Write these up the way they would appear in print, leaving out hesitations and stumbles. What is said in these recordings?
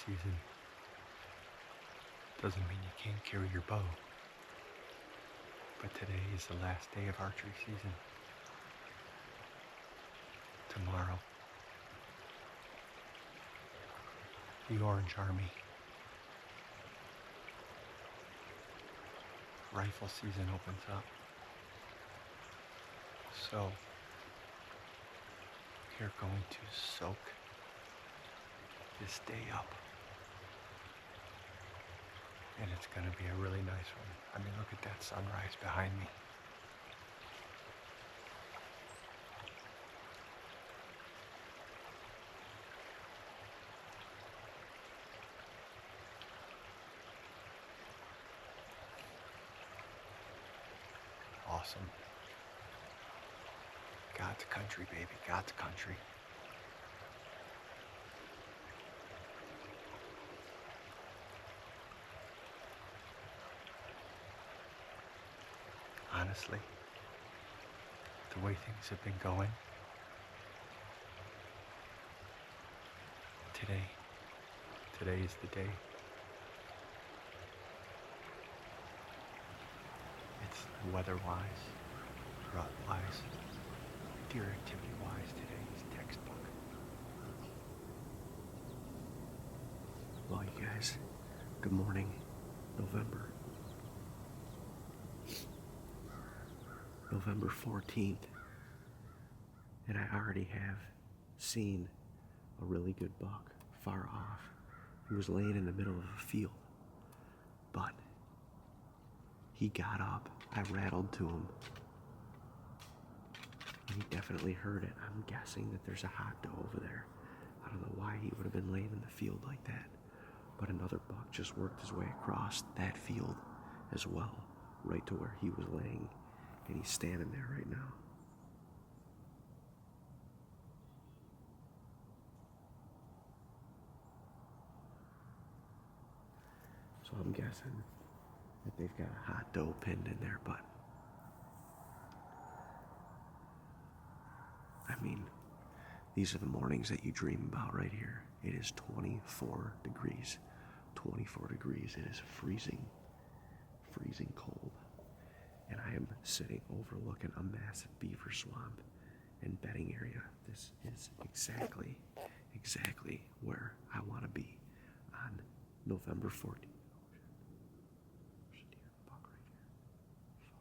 season doesn't mean you can't carry your bow. But today is the last day of archery season. Tomorrow, the Orange Army rifle season opens up. So, you're going to soak this day up. And it's going to be a really nice one. I mean, look at that sunrise behind me. Awesome. God's country, baby. God's country. Honestly, the way things have been going, today is the day. It's weather-wise, rut-wise, deer activity-wise, today's textbook. Well, you guys, good morning, November 14th, and I already have seen a really good buck far off. He was laying in the middle of a field, but he got up. I rattled to him. He definitely heard it. I'm guessing that there's a hot doe over there. I don't know why he would have been laying in the field like that, but another buck just worked his way across that field as well, right to where he was laying, and he's standing there right now. So I'm guessing that they've got a hot doe pinned in there, but I mean, these are the mornings that you dream about right here. It is 24 degrees. 24 degrees. It is freezing cold. And I am sitting overlooking a massive beaver swamp and bedding area. This is exactly where I want to be on November 14th. There's a deer buck right here.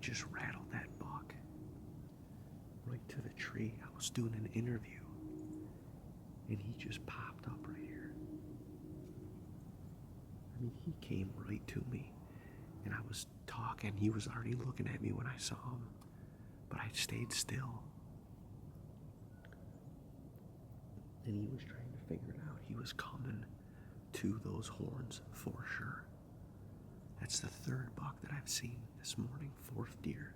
just rattled that buck right to the tree. I was doing an interview, and he just popped up right here. I mean, he came right to me, and I was talking. He was already looking at me when I saw him, but I stayed still. And he was trying to figure it out. He was coming to those horns for sure. That's the third buck that I've seen this morning, fourth deer.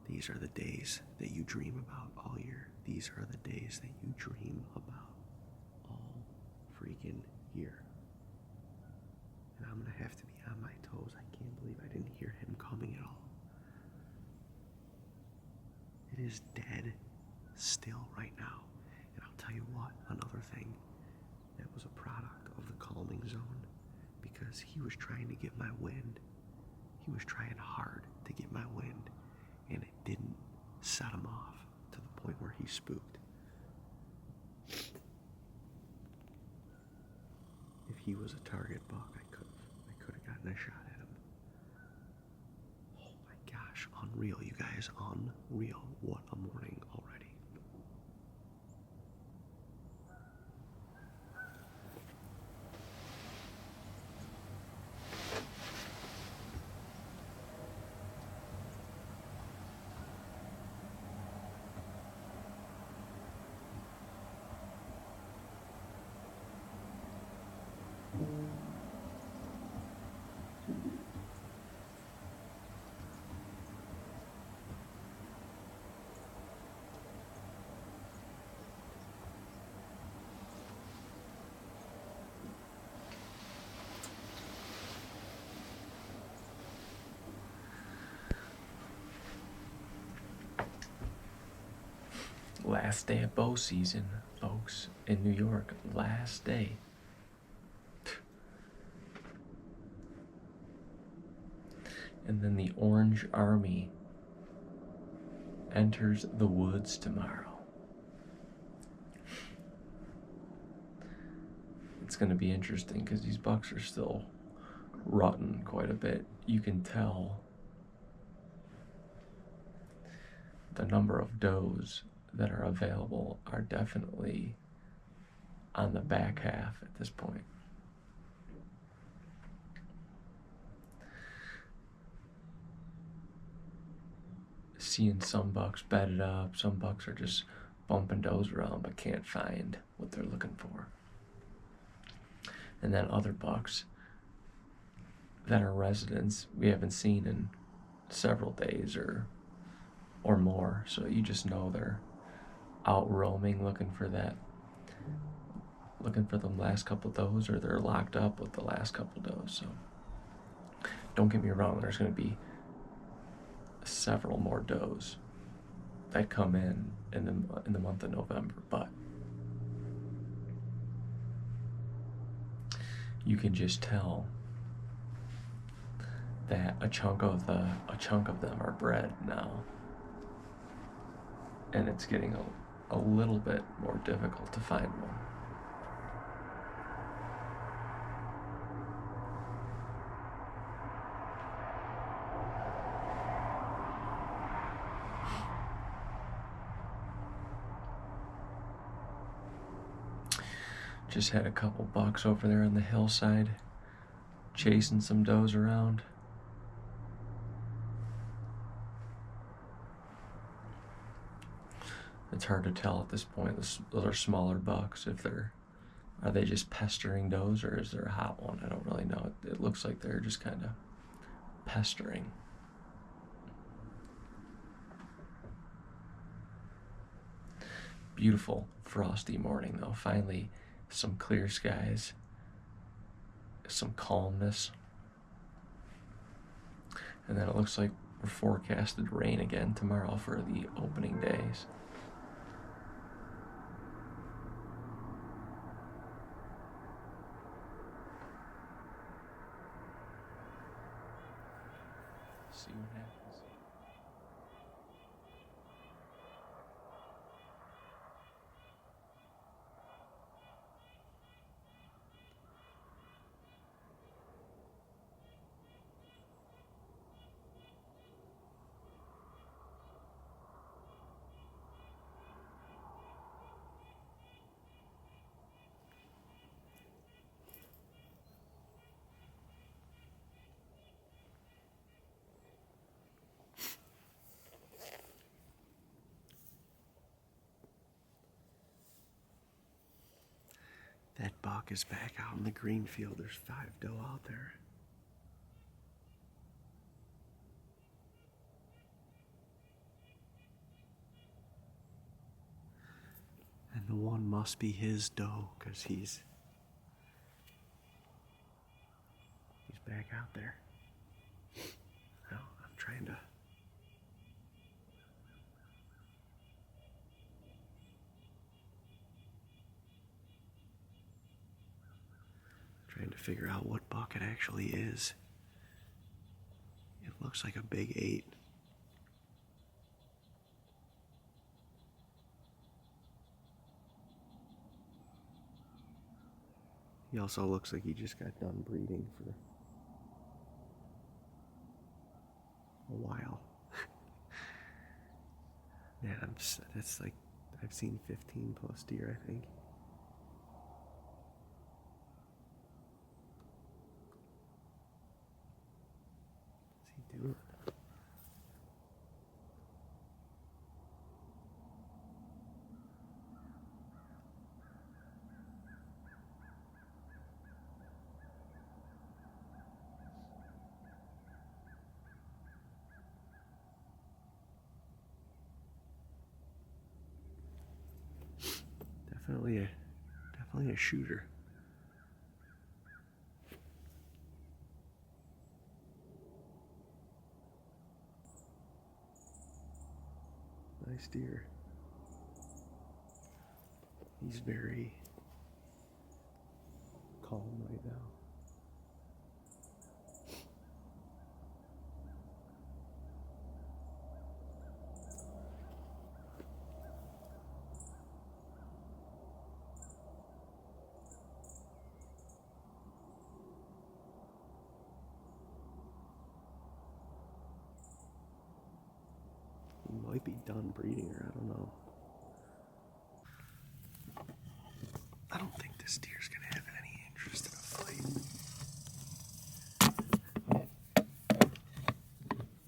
These are the days that you dream about all year. These are the days that you dream about all freaking year. And I'm gonna have to be on my toes. I can't believe I didn't hear him coming at all. It is dead still right now. And I'll tell you what, another thing that was a product of the calming zone, because he was trying to get my wind. He was trying hard to get my wind, and it didn't set him off to the point where he spooked. If he was a target buck, I could have gotten a shot at him. Oh my gosh, unreal, you guys, unreal. What a morning already. Last day of bow season, folks, in New York. Last day. And then the Orange Army enters the woods tomorrow. It's going to be interesting because these bucks are still rutting quite a bit. You can tell the number of does that are available are definitely on the back half at this point. Seeing some bucks bedded up, some bucks are just bumping does around but can't find what they're looking for. And then other bucks that are residents we haven't seen in several days or more, so you just know they're out roaming looking for them last couple does, or they're locked up with the last couple does. So don't get me wrong, there's going to be several more does that come in the month of November, but you can just tell that a chunk of them are bred now, and it's getting a little bit more difficult to find one. Just had a couple bucks over there on the hillside chasing some does around. It's hard to tell at this point. Those are smaller bucks. Are they just pestering does, or is there a hot one? I don't really know. It looks like they're just kind of pestering. Beautiful frosty morning though. Finally, some clear skies, some calmness, and then it looks like we're forecasted rain again tomorrow for the opening days. See what happens. That buck is back out in the green field. There's 5 doe out there. And the one must be his doe, because he's back out there. Now I'm trying to figure out what buck it actually is. It looks like a big 8. He also looks like he just got done breeding for a while. Yeah, that's like, I've seen 15 plus deer, I think. What's he doing? Definitely a shooter. Nice deer. He's very calm right now. He might be done breeding her, I don't know. I don't think this deer's gonna have any interest in a fight.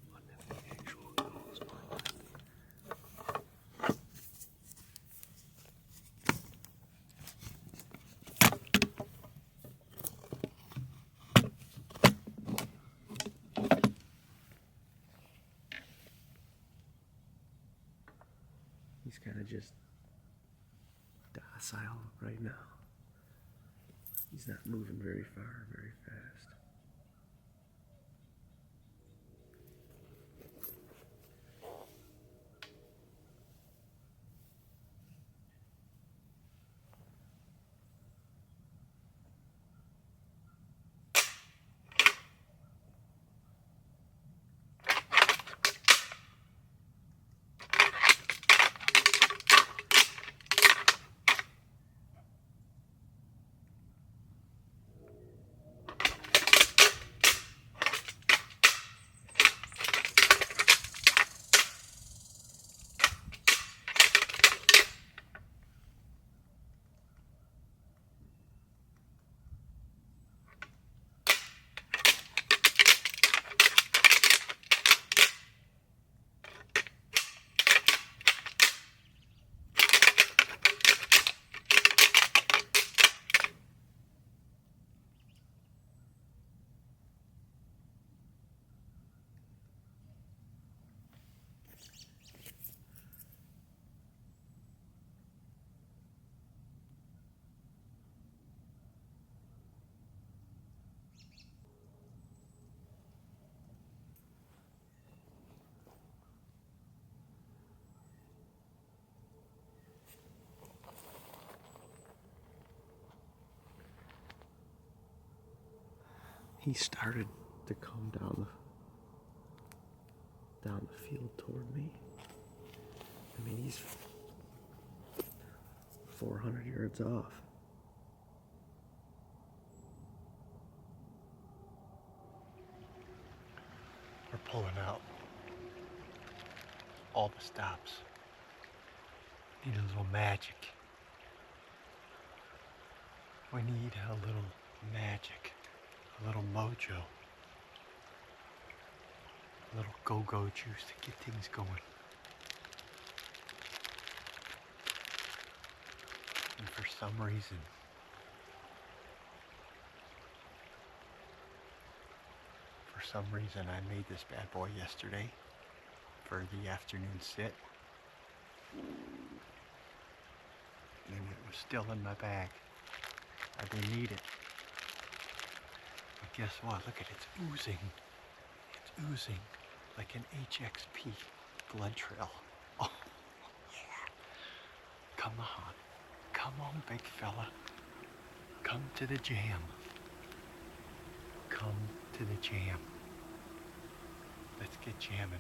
What if the actual goes blind? He's kind of just docile right now. He's not moving very far, very fast. He started to come down the field toward me. I mean, he's 400 yards off. We're pulling out. All the stops. Need a little magic. We need a little magic. A little mojo. A little go-go juice to get things going. And for some reason, For some reason I made this bad boy yesterday for the afternoon sit. And it was still in my bag. I didn't need it. But guess what? Look at it, it's oozing. It's oozing like an HXP blood trail. Oh, yeah. Come on. Come on, big fella. Come to the jam. Come to the jam. Let's get jamming.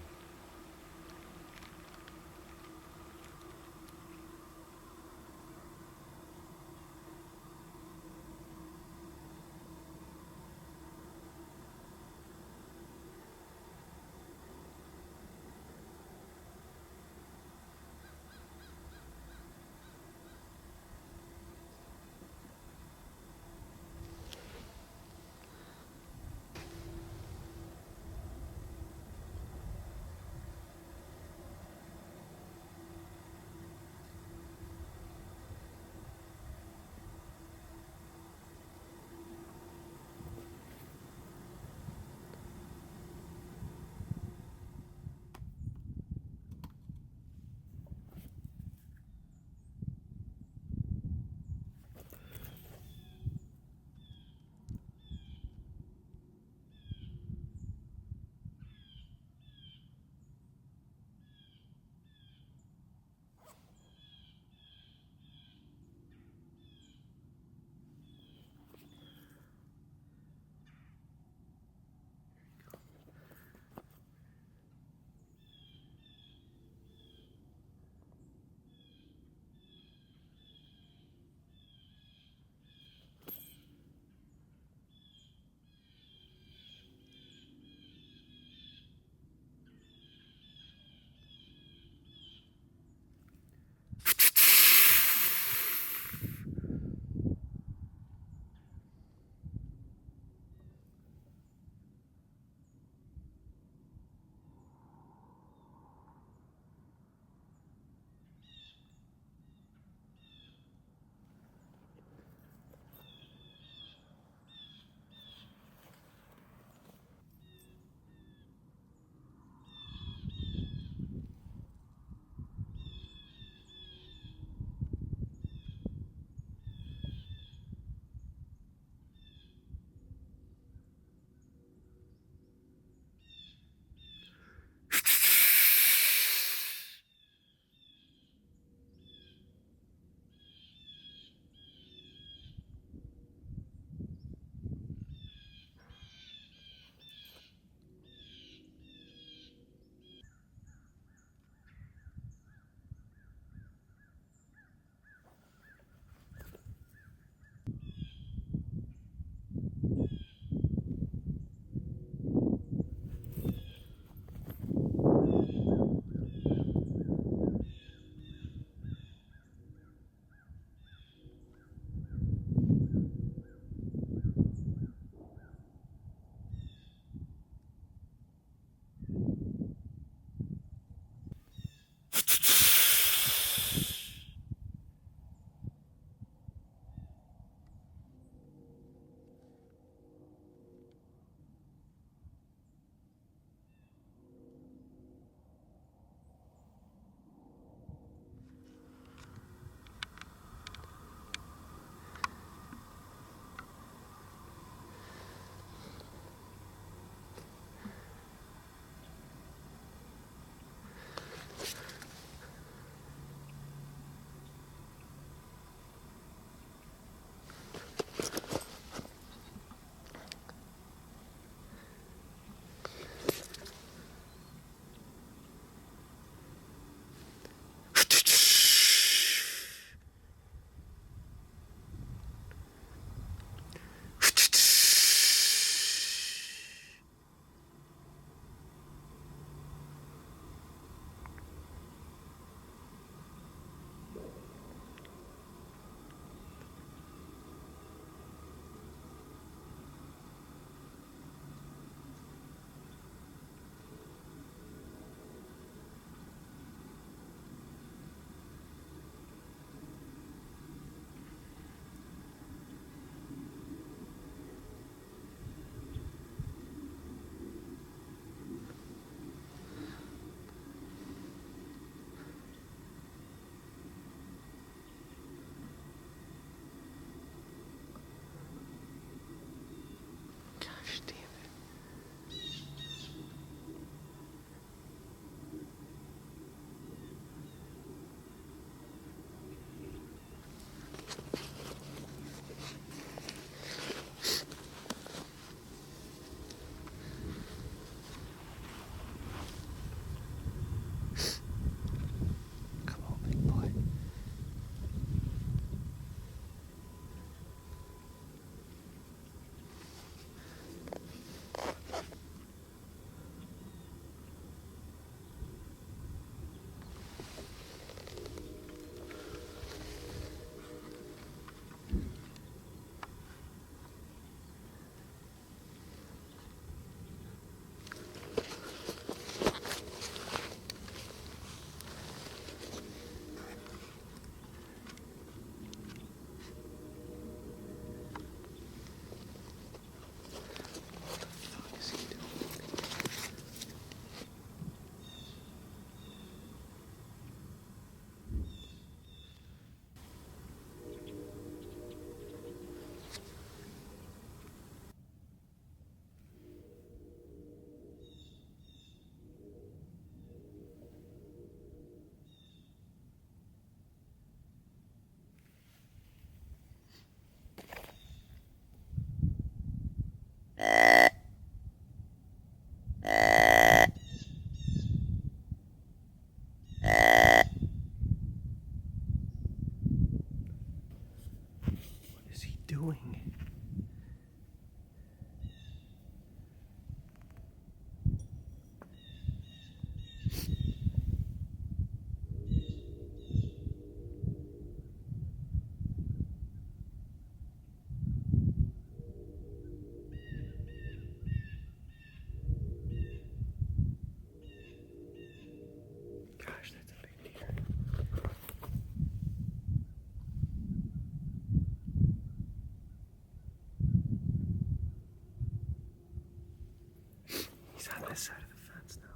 this side of the fence now.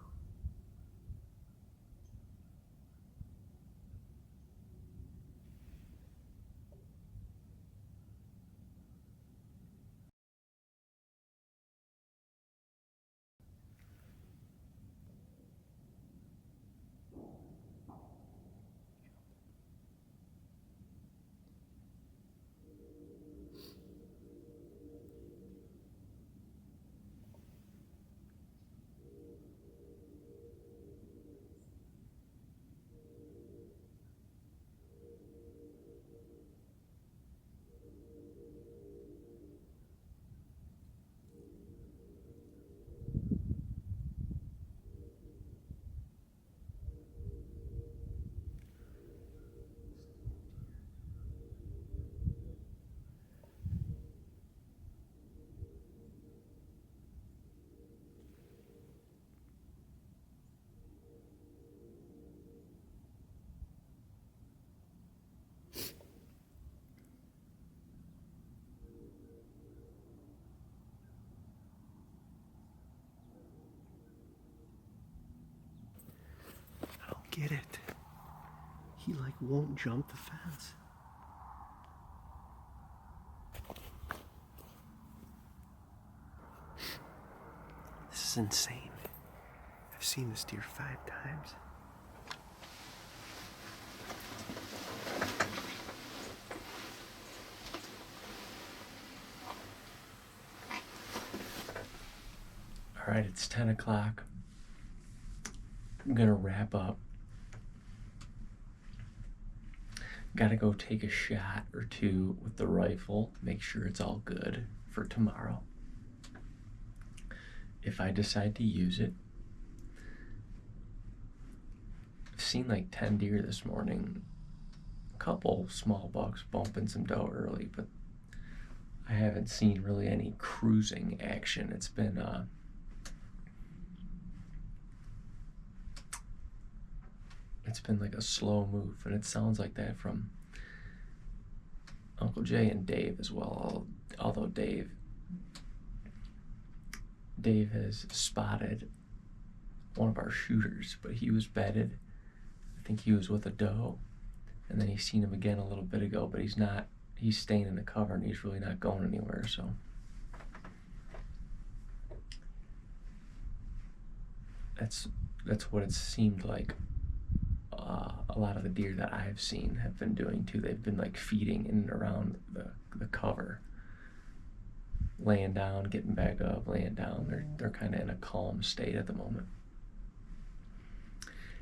I don't get it. He like won't jump the fence. This is insane. I've seen this deer 5 times. All right, it's 10 o'clock. I'm gonna wrap up. Gotta go take a shot or two with the rifle, make sure it's all good for tomorrow. If I decide to use it, I've seen like 10 deer this morning. A couple small bucks bumping some doe early, but I haven't seen really any cruising action. It's been like a slow move, and it sounds like that from Uncle Jay and Dave as well. Although Dave has spotted one of our shooters, but he was bedded. I think he was with a doe, and then he's seen him again a little bit ago, but he's staying in the cover and he's really not going anywhere. So that's what it seemed like. A lot of the deer that I've seen have been doing too. They've been like feeding in and around the cover, laying down, getting back up, laying down. They're kind of in a calm state at the moment.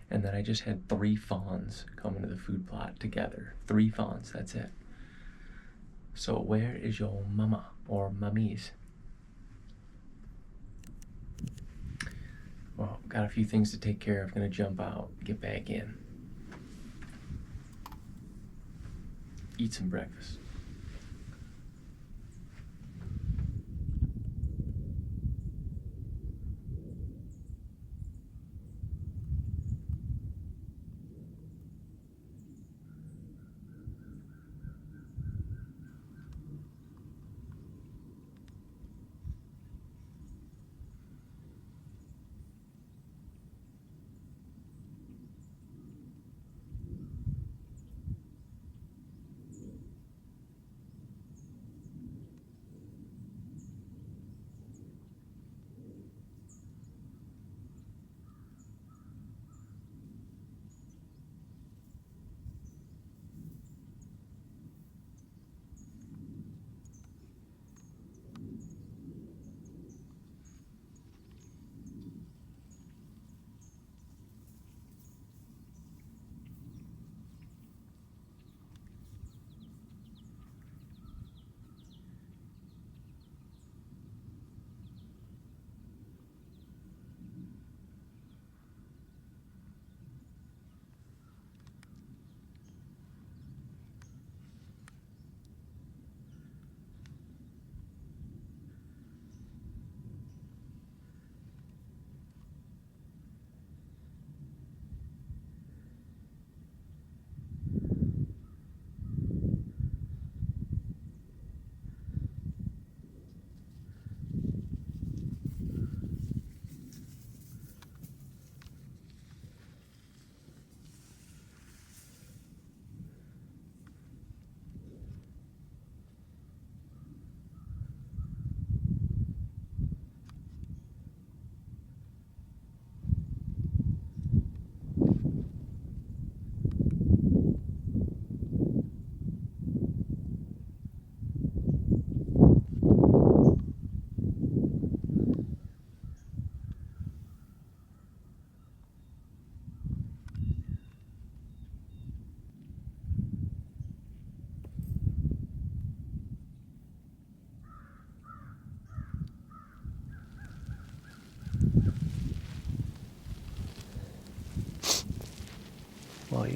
And then I just had 3 fawns come into the food plot together. 3 fawns, that's it. So where is your mama or mummies? Well, got a few things to take care of. Gonna jump out, get back in, eat some breakfast.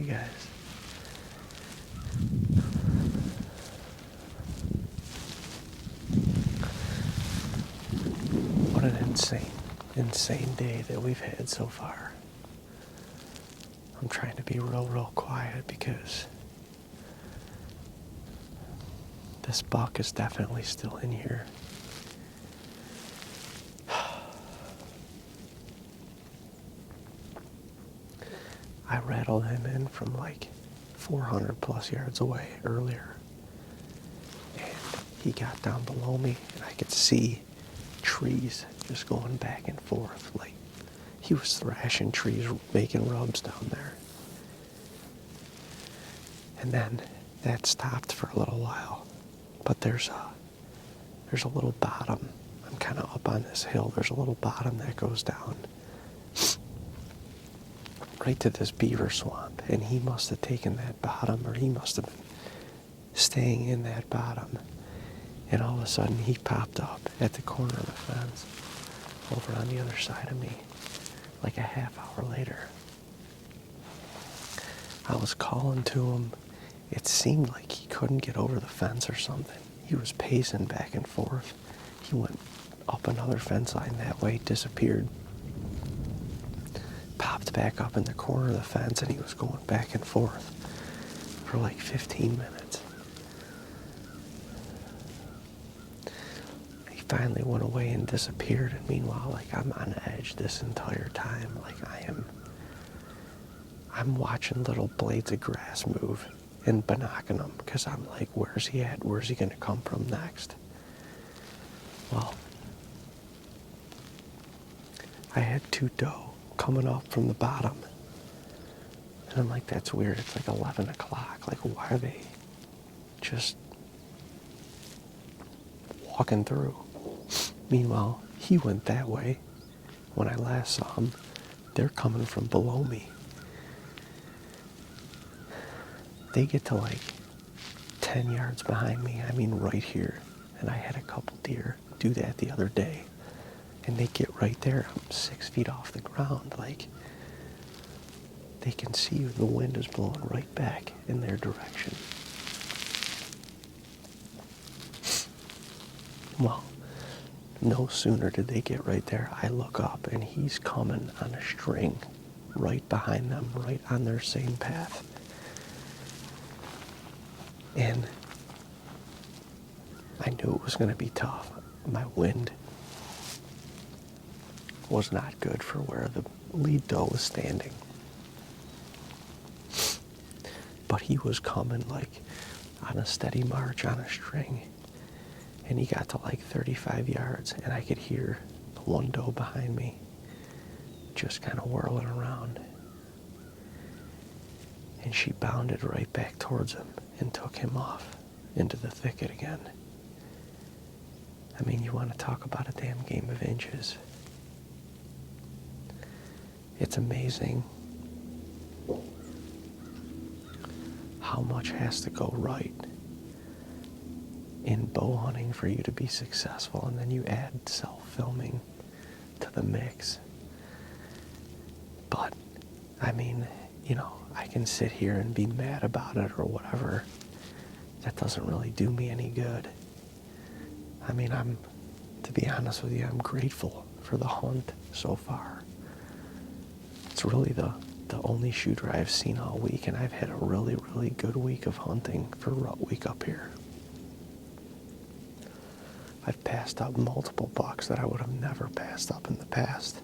you guys. What an insane day that we've had so far. I'm trying to be real quiet because this buck is definitely still in here. I rattled him in from like 400 plus yards away earlier. And he got down below me and I could see trees just going back and forth. Like he was thrashing trees, making rubs down there. And then that stopped for a little while. But there's a little bottom. I'm kind of up on this hill. There's a little bottom that goes down right to this beaver swamp. And he must have taken that bottom, or he must have been staying in that bottom. And all of a sudden he popped up at the corner of the fence over on the other side of me like a half hour later. I was calling to him. It seemed like he couldn't get over the fence or something. He was pacing back and forth. He went up another fence line that way, disappeared, popped back up in the corner of the fence, and he was going back and forth for like 15 minutes. He finally went away and disappeared, and meanwhile, like, I'm on edge this entire time. Like, I'm watching little blades of grass move and binocling them because I'm like, where's he at? Where's he going to come from next? Well, I had two doe coming up from the bottom. And I'm like, that's weird. It's like 11 o'clock. Like, why are they just walking through? Meanwhile, he went that way. When I last saw him, they're coming from below me. They get to like 10 yards behind me, I mean right here. And I had a couple deer do that the other day. And they get right there. I'm 6 feet off the ground. Like, they can see the wind is blowing right back in their direction. Well, no sooner did they get right there, I look up and he's coming on a string right behind them, right on their same path. And I knew it was going to be tough. My wind was not good for where the lead doe was standing. But he was coming like on a steady march on a string. And he got to like 35 yards and I could hear the one doe behind me just kind of whirling around. And she bounded right back towards him and took him off into the thicket again. I mean, you want to talk about a damn game of inches. It's amazing how much has to go right in bow hunting for you to be successful, and then you add self-filming to the mix. But, I mean, you know, I can sit here and be mad about it or whatever. That doesn't really do me any good. I mean, to be honest with you, I'm grateful for the hunt so far. It's really the only shooter I've seen all week, and I've had a really good week of hunting for rut week up here. I've passed up multiple bucks that I would have never passed up in the past.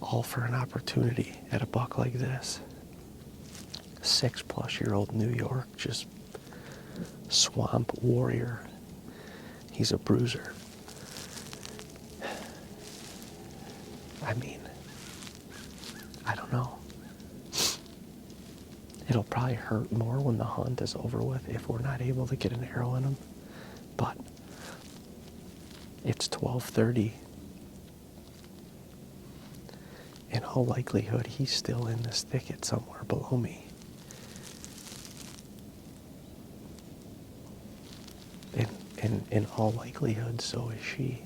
All for an opportunity at a buck like this. 6-plus-year-old New York, just swamp warrior. He's a bruiser. I mean, I don't know. It'll probably hurt more when the hunt is over with if we're not able to get an arrow in him. But it's 12:30. In all likelihood, he's still in this thicket somewhere below me. In all likelihood, so is she.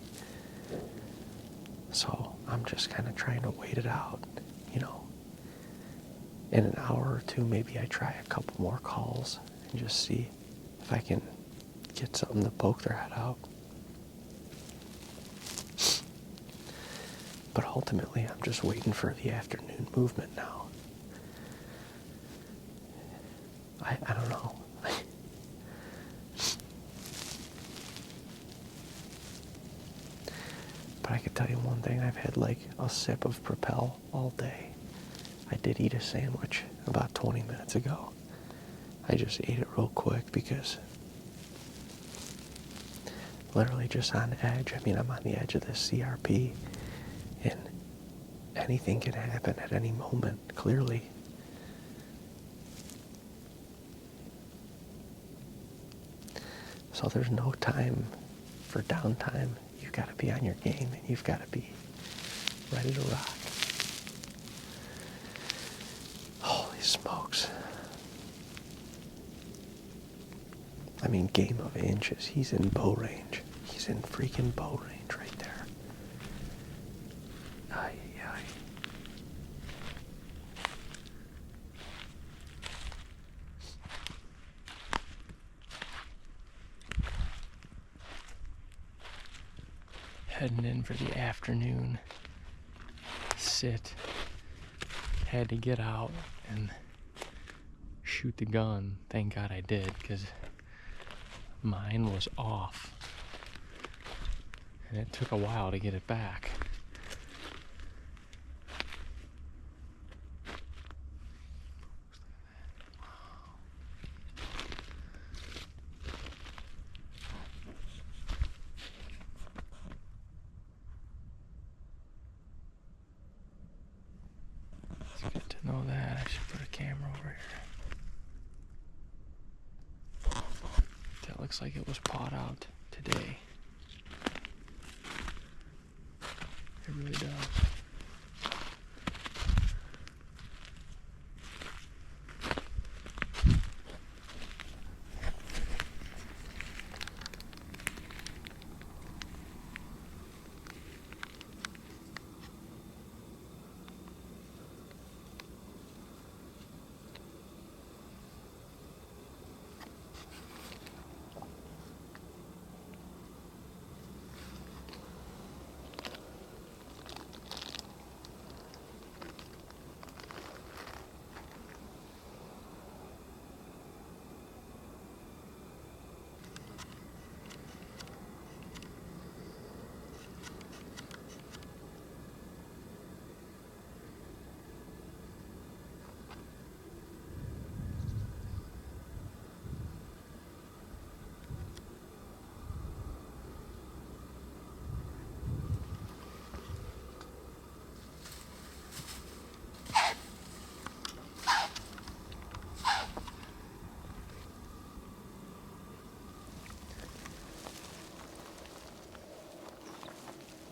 So I'm just kind of trying to wait it out, you know. in an hour or two, maybe I try a couple more calls and just see if I can get something to poke their head out. But ultimately, I'm just waiting for the afternoon movement now. I don't know. But I could tell you one thing, I've had like a sip of Propel all day. I did eat a sandwich about 20 minutes ago. I just ate it real quick because literally just on edge. I mean, I'm on the edge of this CRP and anything can happen at any moment, clearly. So there's no time for downtime. You've got to be on your game and you've got to be ready to rock. Holy smokes. I mean, game of inches. He's in bow range. He's in freaking bow range right there. Ay, ay. Heading in for the afternoon sit. Had to get out and shoot the gun. Thank God I did, because mine was off. And it took a while to get it back. It's good to know that. I should put a camera over here. That looks like it was pawed out today. It really does.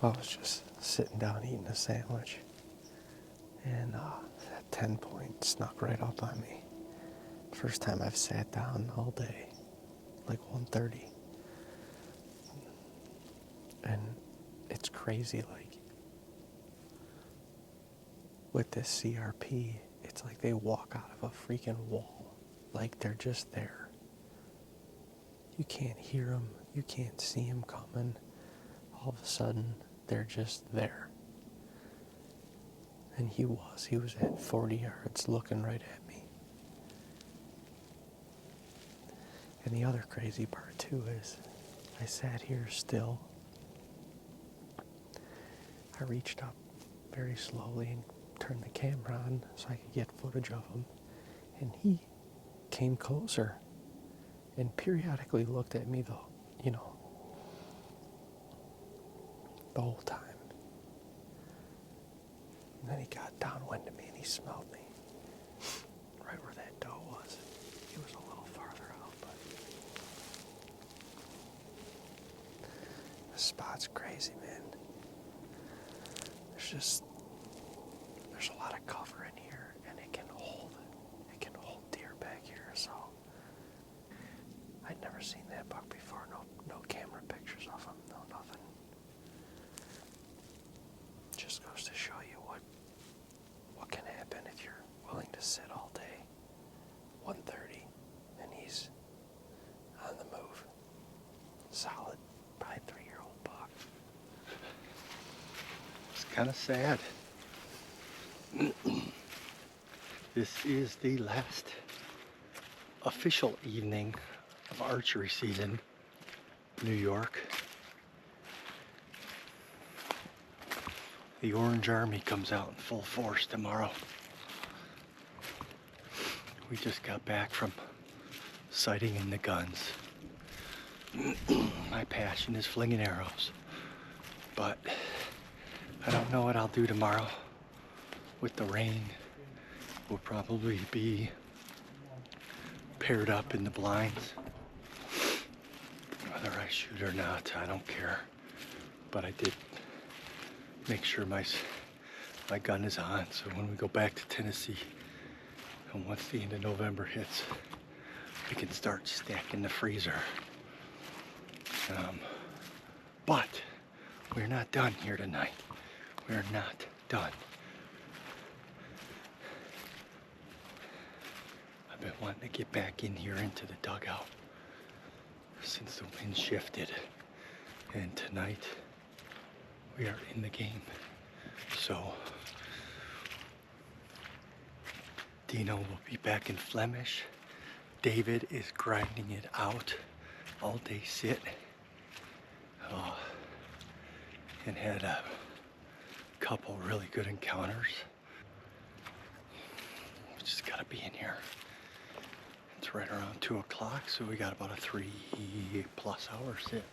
I was just sitting down eating a sandwich, and that 10-point snuck right up on me. First time I've sat down all day, like 1:30. And it's crazy, like, with this CRP, it's like they walk out of a freaking wall. Like they're just there. You can't hear them, you can't see them coming. All of a sudden, they're just there. And he was at 40 yards looking right at me. And the other crazy part too is I sat here still. I reached up very slowly and turned the camera on so I could get footage of him. And he came closer and periodically looked at me the whole time. And then he got downwind of me and he smelled me. Right where that doe was. He was a little farther out, but this spot's crazy, man. There's a lot of cover in here and it can hold deer back here, so I'd never seen that buck before. No camera pictures of him, no nothing. Just goes to show you what can happen if you're willing to sit all kind of sad. This is the last official evening of archery season, New York. The Orange Army comes out in full force tomorrow. We just got back from sighting in the guns. My passion is flinging arrows, but I don't know what I'll do tomorrow. With the rain, we'll probably be paired up in the blinds. Whether I shoot or not, I don't care. But I did make sure my gun is on, so when we go back to Tennessee, and once the end of November hits, we can start stacking the freezer. But we're not done here tonight. We're not done. I've been wanting to get back in here into the dugout since the wind shifted. And tonight, we are in the game. So, Dino will be back in Flemish. David is grinding it out all day sit. And had a couple really good encounters. We just gotta be in here. It's right around 2 o'clock, so we got about a 3+ hour sit.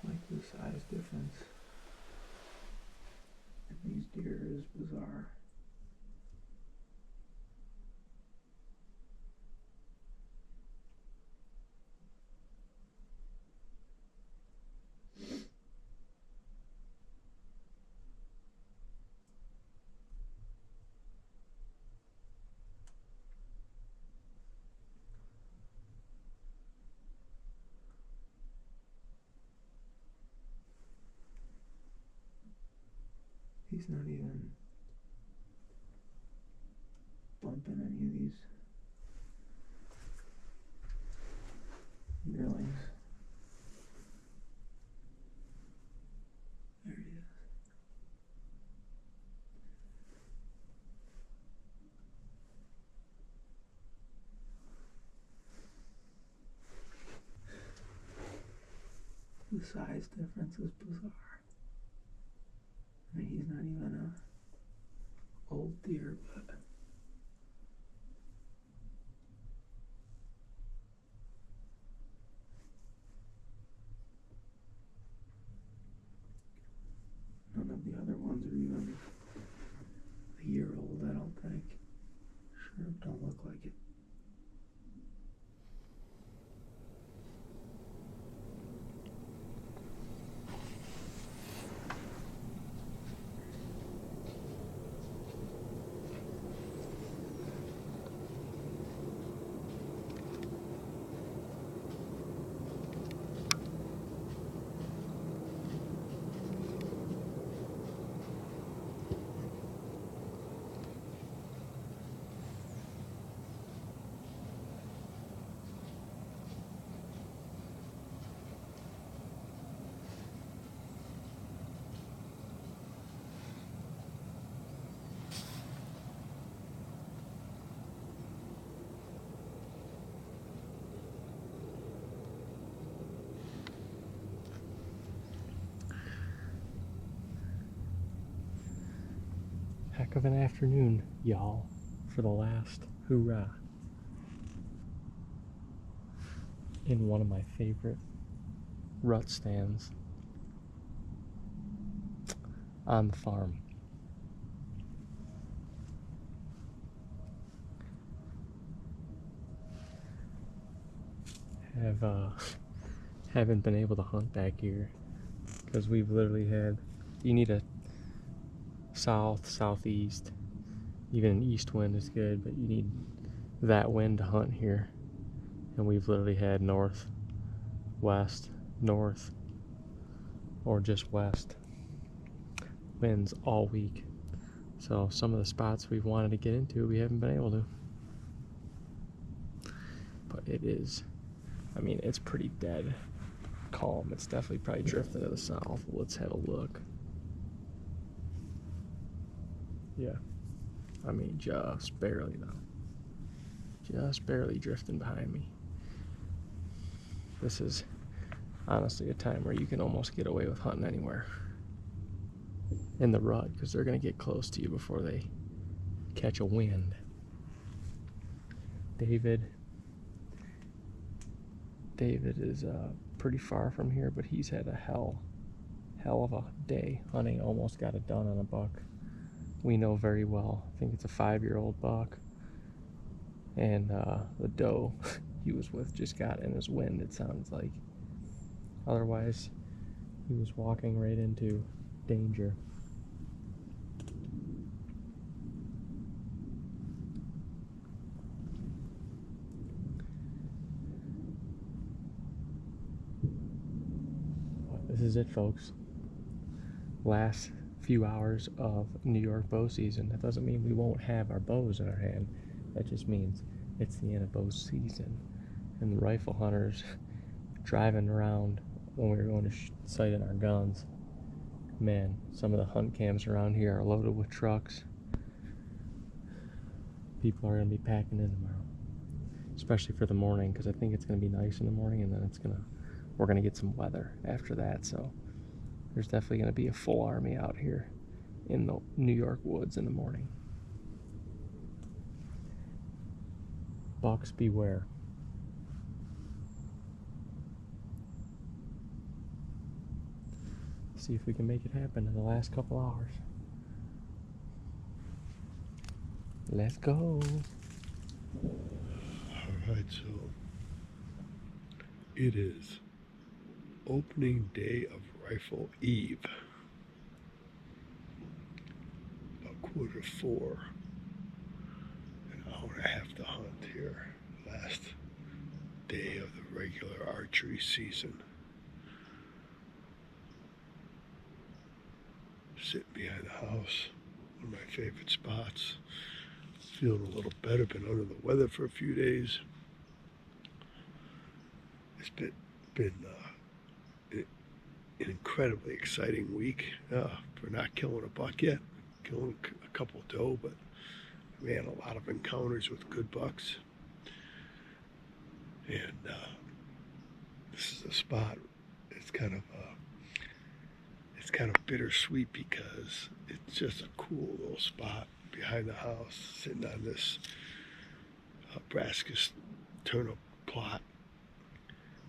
Like the size difference in these deer is bizarre. He's not even bumping any of these yearlings. There he is. The size difference is bizarre. I mean, he's not even a old deer, but none of the other ones are even a year old, I don't think. Sure don't look like it. Heck of an afternoon, y'all, for the last hoorah in one of my favorite rut stands on the farm. Haven't been able to hunt back here because we've literally had, you need a south, southeast, even an east wind is good, but you need that wind to hunt here. And we've literally had north, west, north, or just west winds all week. So some of the spots we've wanted to get into, we haven't been able to. But it is, I mean, it's pretty dead calm. It's definitely probably drifting to the south. Let's have a look. Yeah, I mean, just barely though. Just barely drifting behind me. This is honestly a time where you can almost get away with hunting anywhere in the rut, because they're going to get close to you before they catch a wind. David is pretty far from here, but he's had a hell of a day hunting. Almost got it done on a buck we know very well. I think it's a 5-year-old buck, and the doe he was with just got in his wind, it sounds like. Otherwise, he was walking right into danger. This is it, folks. Last few hours of New York bow season. That doesn't mean we won't have our bows in our hand. That just means it's the end of bow season. And the rifle hunters driving around when we were going to sight in our guns, man, some of the hunt cams around here are loaded with trucks. People are going to be packing in tomorrow, especially for the morning, because I think it's going to be nice in the morning, and then we're going to get some weather after that. So there's definitely going to be a full army out here in the New York woods in the morning. Bucks beware. See if we can make it happen in the last couple hours. Let's go. Alright, so it is opening day of Rifle Eve. About 3:45. An hour and a half to hunt here. Last day of the regular archery season. Sitting behind the house, one of my favorite spots. Feeling a little better, been under the weather for a few days. It's been an incredibly exciting week for not killing a buck yet. Killing a couple of doe, but man, a lot of encounters with good bucks. And this is a spot. It's kind of bittersweet because it's just a cool little spot behind the house, sitting on this brassicas turnip plot,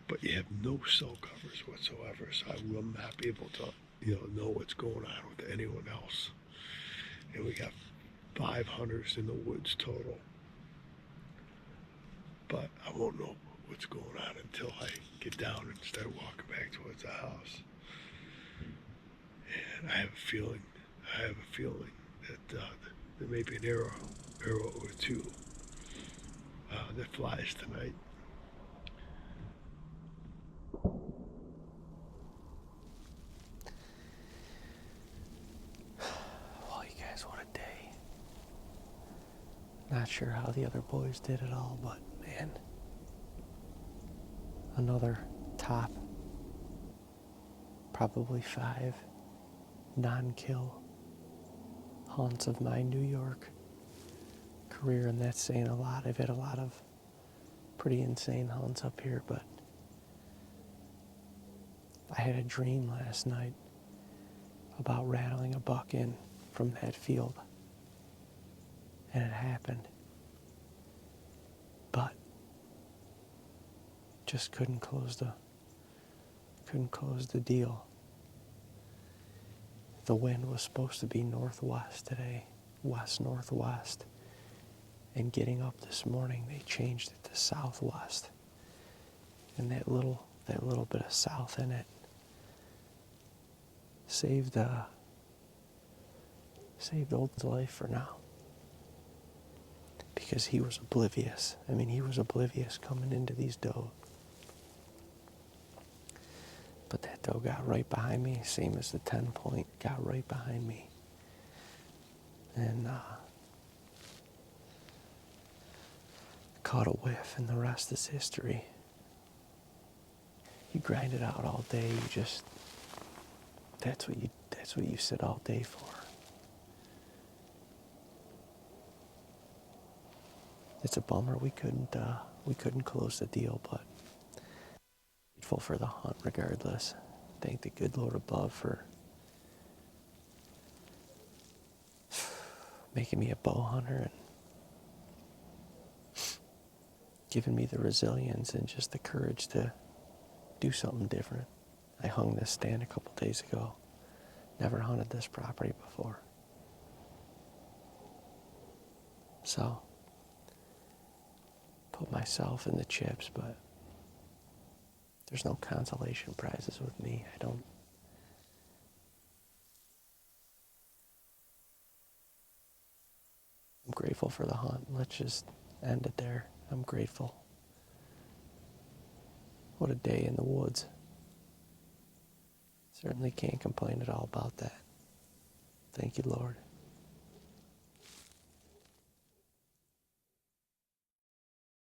but you have no cell covers whatsoever, so I will not be able to, know what's going on with anyone else. And we got 5 hunters in the woods total, but I won't know what's going on until I get down and start walking back towards the house. And I have a feeling that there may be an arrow or two that flies tonight. Well, you guys, what a day. Not sure how the other boys did it all, but man, another top, probably 5 non-kill hunts of my New York career, and that's saying a lot. I've had a lot of pretty insane hunts up here, but I had a dream last night about rattling a buck in from that field, and it happened, but just couldn't close the deal. The wind was supposed to be northwest today, west-northwest. And getting up this morning, they changed it to southwest. And that little bit of south in it saved Old's life for now. because he was oblivious. I mean, he was oblivious coming into these doe. But that doe got right behind me, same as the 10 point, got right behind me. And caught a whiff, and the rest is history. You grind it out all day, that's what you sit all day for. It's a bummer we couldn't close the deal, but grateful for the hunt regardless. Thank the good Lord above for making me a bow hunter and giving me the resilience and just the courage to do something different. I hung this stand a couple days ago. Never hunted this property before. So, put myself in the chips, but there's no consolation prizes with me. I'm grateful for the hunt. Let's just end it there. I'm grateful. What a day in the woods. Certainly can't complain at all about that. Thank you, Lord.